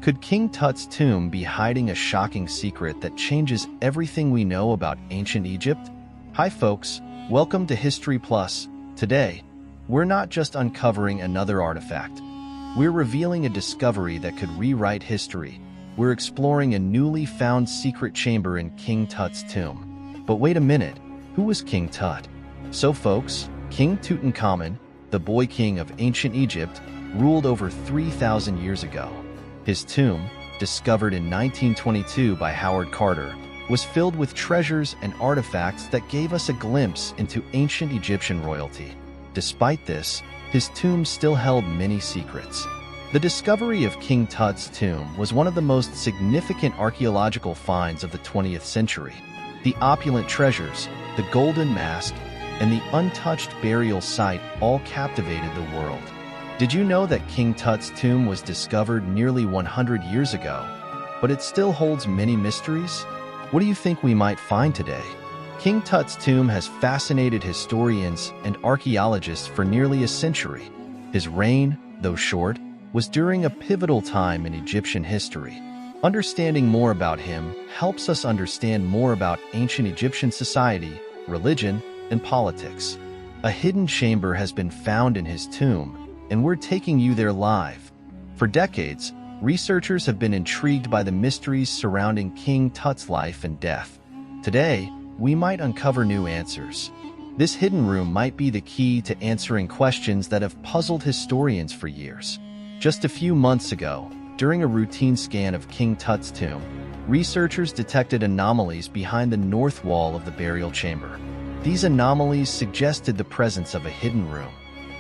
Could King Tut's tomb be hiding a shocking secret that changes everything we know about ancient Egypt? Hi folks, welcome to History Plus. Today, we're not just uncovering another artifact. We're revealing a discovery that could rewrite history. We're exploring a newly found secret chamber in King Tut's tomb. But wait a minute, who was King Tut? So folks, King Tutankhamun, the boy king of ancient Egypt, ruled over 3,000 years ago. His tomb, discovered in 1922 by Howard Carter, was filled with treasures and artifacts that gave us a glimpse into ancient Egyptian royalty. Despite this, his tomb still held many secrets. The discovery of King Tut's tomb was one of the most significant archaeological finds of the 20th century. The opulent treasures, the golden mask, and the untouched burial site all captivated the world. Did you know that King Tut's tomb was discovered nearly 100 years ago, but it still holds many mysteries? What do you think we might find today? King Tut's tomb has fascinated historians and archaeologists for nearly a century. His reign, though short, was during a pivotal time in Egyptian history. Understanding more about him helps us understand more about ancient Egyptian society, religion, and politics. A hidden chamber has been found in his tomb, and we're taking you there live. For decades, researchers have been intrigued by the mysteries surrounding King Tut's life and death. Today, we might uncover new answers. This hidden room might be the key to answering questions that have puzzled historians for years. Just a few months ago, during a routine scan of King Tut's tomb, researchers detected anomalies behind the north wall of the burial chamber. These anomalies suggested the presence of a hidden room.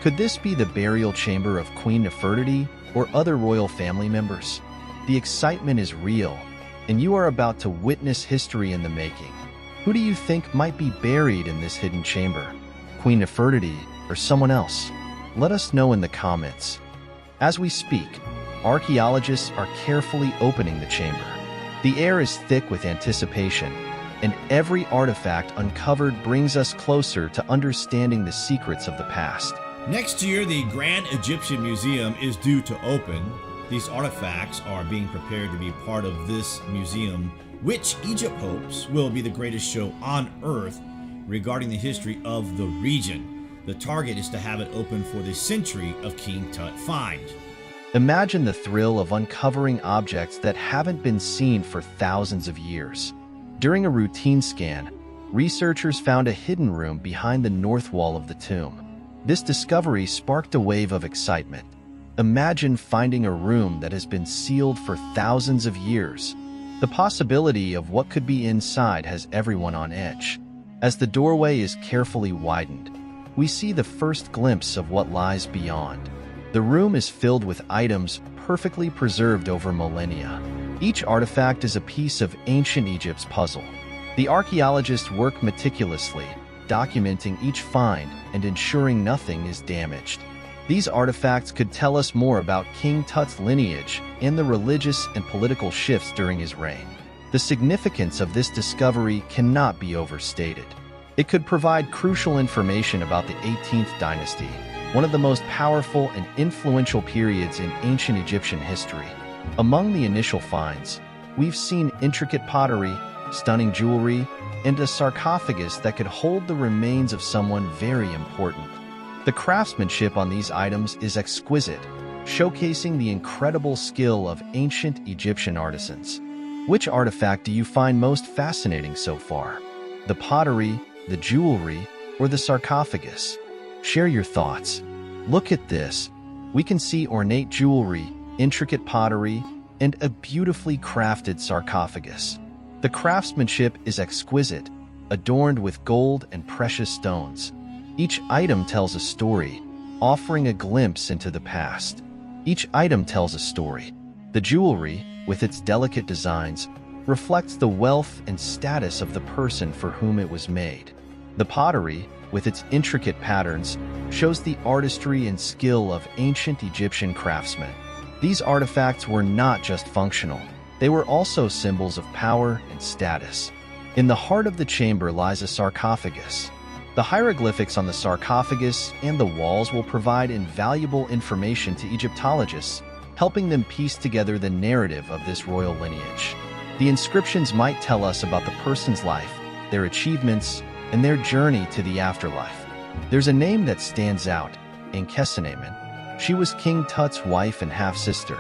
Could this be the burial chamber of Queen Nefertiti or other royal family members? The excitement is real, and you are about to witness history in the making. Who do you think might be buried in this hidden chamber? Queen Nefertiti or someone else? Let us know in the comments. As we speak, archaeologists are carefully opening the chamber. The air is thick with anticipation, and every artifact uncovered brings us closer to understanding the secrets of the past. Next year, the Grand Egyptian Museum is due to open. These artifacts are being prepared to be part of this museum, which Egypt hopes will be the greatest show on Earth regarding the history of the region. The target is to have it open for the Century of King Tut find. Imagine the thrill of uncovering objects that haven't been seen for thousands of years. During a routine scan, researchers found a hidden room behind the north wall of the tomb. This discovery sparked a wave of excitement. Imagine finding a room that has been sealed for thousands of years. The possibility of what could be inside has everyone on edge. As the doorway is carefully widened, we see the first glimpse of what lies beyond. The room is filled with items perfectly preserved over millennia. Each artifact is a piece of ancient Egypt's puzzle. The archaeologists work meticulously, documenting each find and ensuring nothing is damaged. These artifacts could tell us more about King Tut's lineage and the religious and political shifts during his reign. The significance of this discovery cannot be overstated. It could provide crucial information about the 18th dynasty, one of the most powerful and influential periods in ancient Egyptian history. Among the initial finds, we've seen intricate pottery, stunning jewelry, and a sarcophagus that could hold the remains of someone very important. The craftsmanship on these items is exquisite, showcasing the incredible skill of ancient Egyptian artisans. Which artifact do you find most fascinating so far? The pottery, the jewelry, or the sarcophagus? Share your thoughts. Look at this. We can see ornate jewelry, intricate pottery, and a beautifully crafted sarcophagus. The craftsmanship is exquisite, adorned with gold and precious stones. Each item tells a story, offering a glimpse into the past. Each item tells a story. The jewelry, with its delicate designs, reflects the wealth and status of the person for whom it was made. The pottery, with its intricate patterns, shows the artistry and skill of ancient Egyptian craftsmen. These artifacts were not just functional. They were also symbols of power and status. In the heart of the chamber lies a sarcophagus. The hieroglyphics on the sarcophagus and the walls will provide invaluable information to Egyptologists, helping them piece together the narrative of this royal lineage. The inscriptions might tell us about the person's life, their achievements, and their journey to the afterlife. There's a name that stands out, Enkesenemen. She was King Tut's wife and half-sister.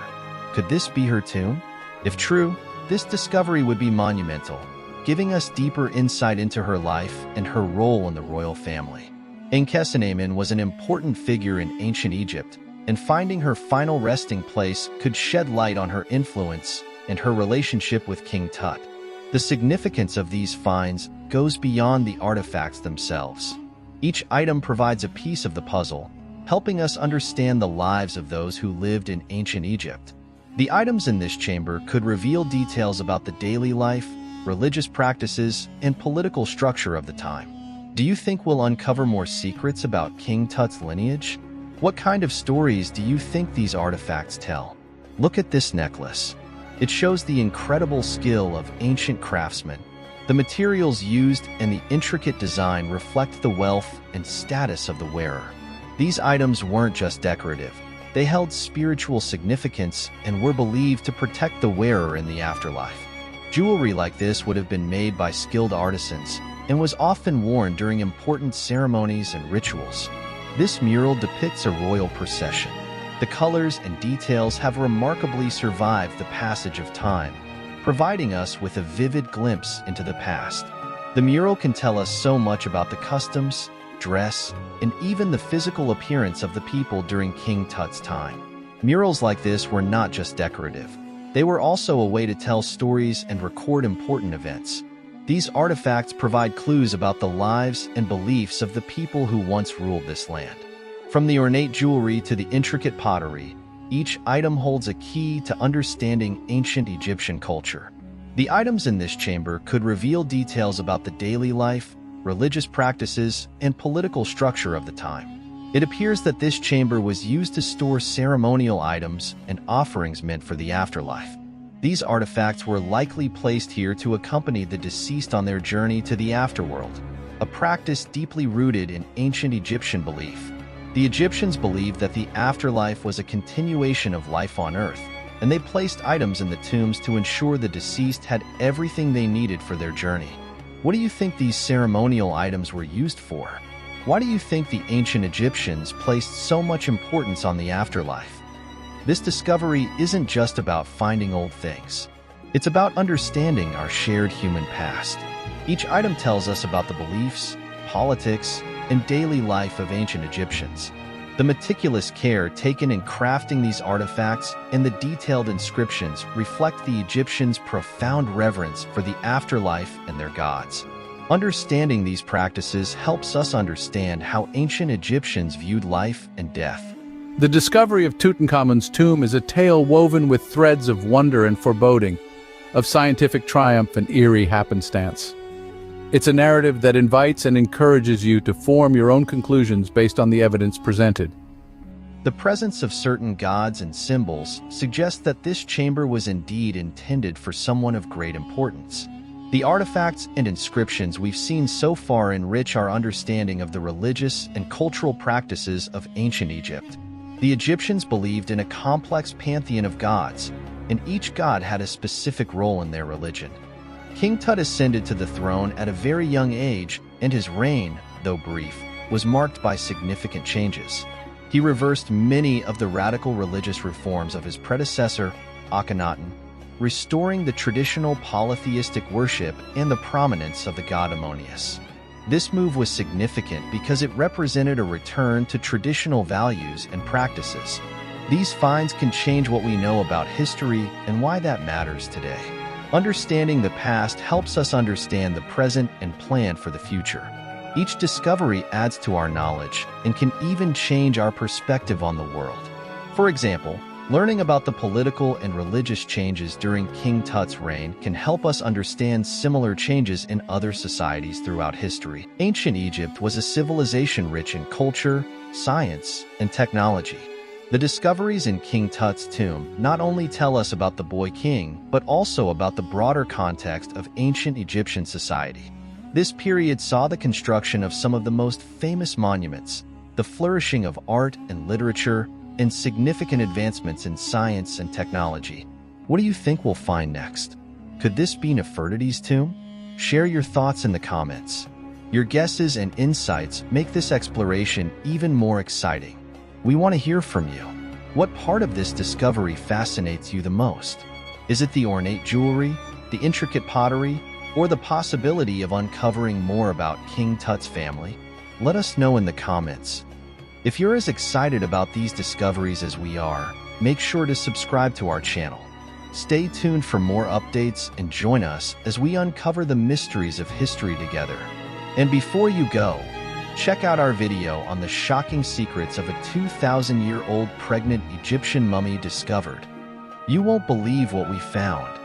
Could this be her tomb? If true, this discovery would be monumental, giving us deeper insight into her life and her role in the royal family. Enkesenemen was an important figure in ancient Egypt, and finding her final resting place could shed light on her influence and her relationship with King Tut. The significance of these finds goes beyond the artifacts themselves. Each item provides a piece of the puzzle, helping us understand the lives of those who lived in ancient Egypt. The items in this chamber could reveal details about the daily life, religious practices, and political structure of the time. Do you think we'll uncover more secrets about King Tut's lineage? What kind of stories do you think these artifacts tell? Look at this necklace. It shows the incredible skill of ancient craftsmen. The materials used and the intricate design reflect the wealth and status of the wearer. These items weren't just decorative. They held spiritual significance and were believed to protect the wearer in the afterlife. Jewelry like this would have been made by skilled artisans and was often worn during important ceremonies and rituals. This mural depicts a royal procession. The colors and details have remarkably survived the passage of time, providing us with a vivid glimpse into the past. The mural can tell us so much about the customs, dress, and even the physical appearance of the people during King Tut's time. Murals like this were not just decorative. They were also a way to tell stories and record important events. These artifacts provide clues about the lives and beliefs of the people who once ruled this land. From the ornate jewelry to the intricate pottery, each item holds a key to understanding ancient Egyptian culture. The items in this chamber could reveal details about the daily life, religious practices, and political structure of the time. It appears that this chamber was used to store ceremonial items and offerings meant for the afterlife. These artifacts were likely placed here to accompany the deceased on their journey to the afterworld, a practice deeply rooted in ancient Egyptian belief. The Egyptians believed that the afterlife was a continuation of life on Earth, and they placed items in the tombs to ensure the deceased had everything they needed for their journey. What do you think these ceremonial items were used for? Why do you think the ancient Egyptians placed so much importance on the afterlife? This discovery isn't just about finding old things. It's about understanding our shared human past. Each item tells us about the beliefs, politics, and daily life of ancient Egyptians. The meticulous care taken in crafting these artifacts and the detailed inscriptions reflect the Egyptians' profound reverence for the afterlife and their gods. Understanding these practices helps us understand how ancient Egyptians viewed life and death. The discovery of Tutankhamun's tomb is a tale woven with threads of wonder and foreboding, of scientific triumph and eerie happenstance. It's a narrative that invites and encourages you to form your own conclusions based on the evidence presented. The presence of certain gods and symbols suggests that this chamber was indeed intended for someone of great importance. The artifacts and inscriptions we've seen so far enrich our understanding of the religious and cultural practices of ancient Egypt. The Egyptians believed in a complex pantheon of gods, and each god had a specific role in their religion. King Tut ascended to the throne at a very young age, and his reign, though brief, was marked by significant changes. He reversed many of the radical religious reforms of his predecessor, Akhenaten, restoring the traditional polytheistic worship and the prominence of the god Ammonius. This move was significant because it represented a return to traditional values and practices. These finds can change what we know about history and why that matters today. Understanding the past helps us understand the present and plan for the future. Each discovery adds to our knowledge and can even change our perspective on the world. For example, learning about the political and religious changes during King Tut's reign can help us understand similar changes in other societies throughout history. Ancient Egypt was a civilization rich in culture, science, and technology. The discoveries in King Tut's tomb not only tell us about the boy king, but also about the broader context of ancient Egyptian society. This period saw the construction of some of the most famous monuments, the flourishing of art and literature, and significant advancements in science and technology. What do you think we'll find next? Could this be Nefertiti's tomb? Share your thoughts in the comments. Your guesses and insights make this exploration even more exciting. We want to hear from you. What part of this discovery fascinates you the most? Is it the ornate jewelry, the intricate pottery, or the possibility of uncovering more about King Tut's family? Let us know in the comments. If you're as excited about these discoveries as we are, make sure to subscribe to our channel. Stay tuned for more updates and join us as we uncover the mysteries of history together. And before you go, check out our video on the shocking secrets of a 2,000-year-old pregnant Egyptian mummy discovered. You won't believe what we found.